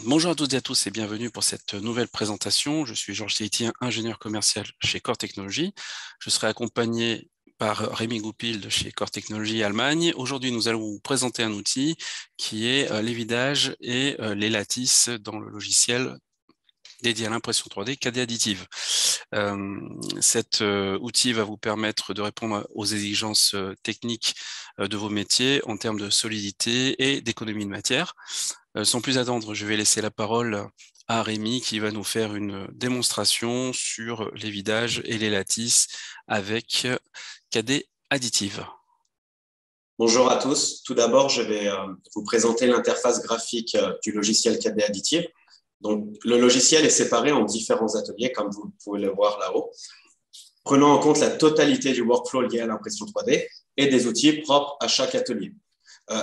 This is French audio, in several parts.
Bonjour à toutes et à tous et bienvenue pour cette nouvelle présentation. Je suis Georges Théitien, ingénieur commercial chez Core Technologies. Je serai accompagné par Rémi Goupil de chez Core Technologies Allemagne. Aujourd'hui, nous allons vous présenter un outil qui est l'évidage et les lattices dans le logiciel dédié à l'impression 3D KD Additive. Cet outil va vous permettre de répondre aux exigences techniques de vos métiers en termes de solidité et d'économie de matière. Sans plus attendre, je vais laisser la parole à Rémi qui va nous faire une démonstration sur les vidages et les lattices avec KD Additive. Bonjour à tous. Tout d'abord, je vais vous présenter l'interface graphique du logiciel KD Additive. Donc, le logiciel est séparé en différents ateliers, comme vous pouvez le voir là-haut, prenant en compte la totalité du workflow lié à l'impression 3D et des outils propres à chaque atelier.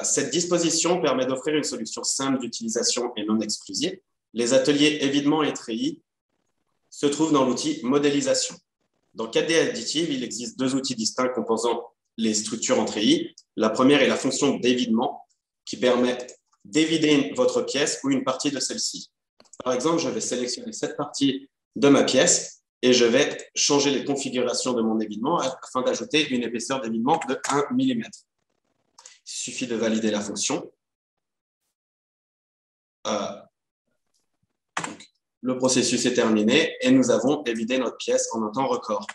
Cette disposition permet d'offrir une solution simple d'utilisation et non exclusive. Les ateliers évidement et treillis se trouvent dans l'outil modélisation. Dans KD Additive, il existe deux outils distincts composant les structures en treillis. La première est la fonction d'évidement qui permet d'évider votre pièce ou une partie de celle-ci. Par exemple, je vais sélectionner cette partie de ma pièce et je vais changer les configurations de mon évidement afin d'ajouter une épaisseur d'évidement de 1 mm. Il suffit de valider la fonction. Le processus est terminé et nous avons évidé notre pièce en un temps record.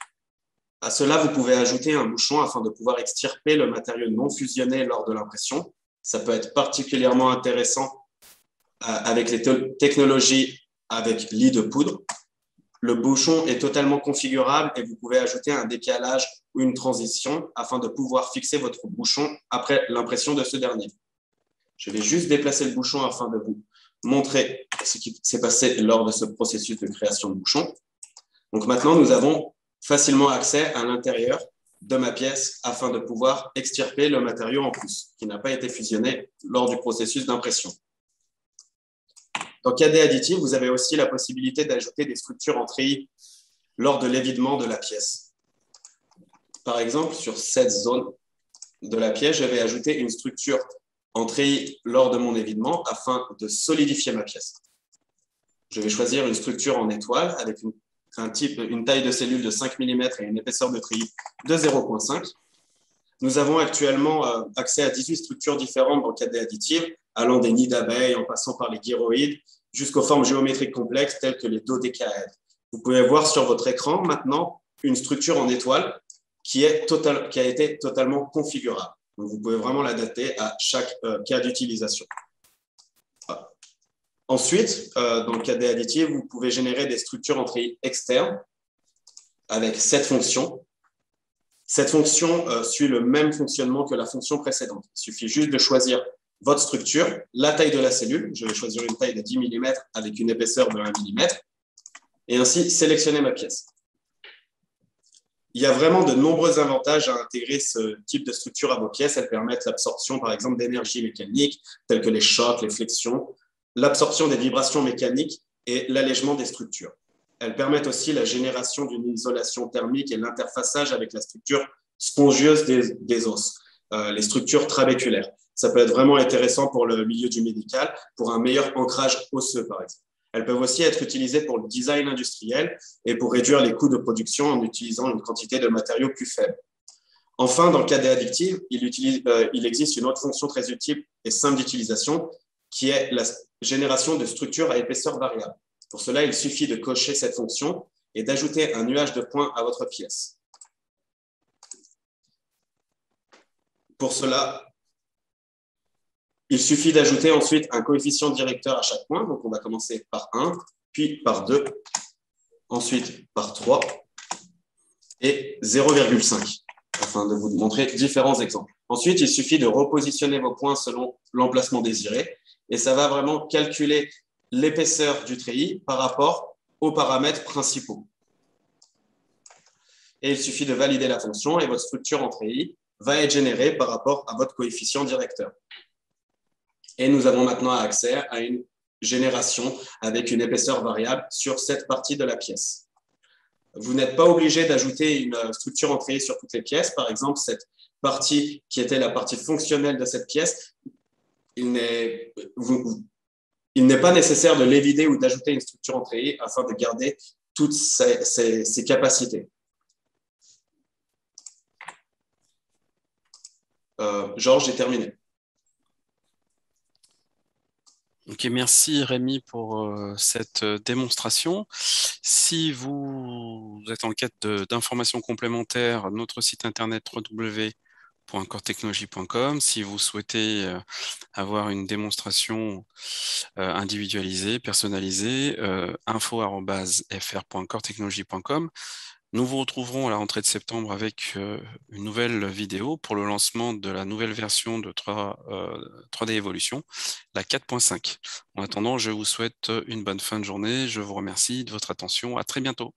À cela, vous pouvez ajouter un bouchon afin de pouvoir extirper le matériau non fusionné lors de l'impression. Ça peut être particulièrement intéressant avec les technologies avec lit de poudre. Le bouchon est totalement configurable et vous pouvez ajouter un décalage ou une transition afin de pouvoir fixer votre bouchon après l'impression de ce dernier. Je vais juste déplacer le bouchon afin de vous montrer ce qui s'est passé lors de ce processus de création de bouchon. Donc maintenant, nous avons facilement accès à l'intérieur de ma pièce afin de pouvoir extirper le matériau en plus qui n'a pas été fusionné lors du processus d'impression. Dans KD Additive, vous avez aussi la possibilité d'ajouter des structures en treillis lors de l'évidement de la pièce. Par exemple, sur cette zone de la pièce, je vais ajouter une structure en treillis lors de mon évidement afin de solidifier ma pièce. Je vais choisir une structure en étoile avec une taille de cellule de 5 mm et une épaisseur de treillis de 0,5. Nous avons actuellement accès à 18 structures différentes dans KD Additive, allant des nids d'abeilles en passant par les gyroïdes jusqu'aux formes géométriques complexes telles que les dodécaèdres. Vous pouvez voir sur votre écran maintenant une structure en étoile qui a été totalement configurable. Donc, vous pouvez vraiment l'adapter à chaque cas d'utilisation. Ensuite, dans le KD Additive, vous pouvez générer des structures en treillis externes avec cette fonction. Cette fonction suit le même fonctionnement que la fonction précédente. Il suffit juste de choisir votre structure, la taille de la cellule. Je vais choisir une taille de 10 mm avec une épaisseur de 1 mm et ainsi sélectionner ma pièce. Il y a vraiment de nombreux avantages à intégrer ce type de structure à vos pièces. Elles permettent l'absorption, par exemple, d'énergie mécanique, telles que les chocs, les flexions, l'absorption des vibrations mécaniques et l'allègement des structures. Elles permettent aussi la génération d'une isolation thermique et l'interfaçage avec la structure spongieuse des os, les structures trabéculaires. Ça peut être vraiment intéressant pour le milieu du médical, pour un meilleur ancrage osseux, par exemple. Elles peuvent aussi être utilisées pour le design industriel et pour réduire les coûts de production en utilisant une quantité de matériaux plus faible. Enfin, dans le KD Additive, il existe une autre fonction très utile et simple d'utilisation qui est la génération de structures à épaisseur variable. Pour cela, il suffit de cocher cette fonction et d'ajouter un nuage de points à votre pièce. Pour cela, il suffit d'ajouter ensuite un coefficient directeur à chaque point. Donc, on va commencer par 1, puis par 2, ensuite par 3 et 0,5, afin de vous montrer différents exemples. Ensuite, il suffit de repositionner vos points selon l'emplacement désiré et ça va vraiment calculer l'épaisseur du treillis par rapport aux paramètres principaux. Et il suffit de valider la fonction et votre structure en treillis va être générée par rapport à votre coefficient directeur. Et nous avons maintenant accès à une génération avec une épaisseur variable sur cette partie de la pièce. Vous n'êtes pas obligé d'ajouter une structure en treillis sur toutes les pièces. Par exemple, cette partie qui était la partie fonctionnelle de cette pièce, vous Il n'est pas nécessaire de l'évider ou d'ajouter une structure en treillis afin de garder toutes ses capacités. Georges, j'ai terminé. Ok, merci Rémi pour cette démonstration. Si vous êtes en quête d'informations complémentaires, notre site internet www.coretechnologie.com. Si vous souhaitez avoir une démonstration individualisée, personnalisée, info@fr.coretechnologie.com. Nous vous retrouverons à la rentrée de septembre avec une nouvelle vidéo pour le lancement de la nouvelle version de 3D Evolution, la 4.5. En attendant, je vous souhaite une bonne fin de journée. Je vous remercie de votre attention. À très bientôt.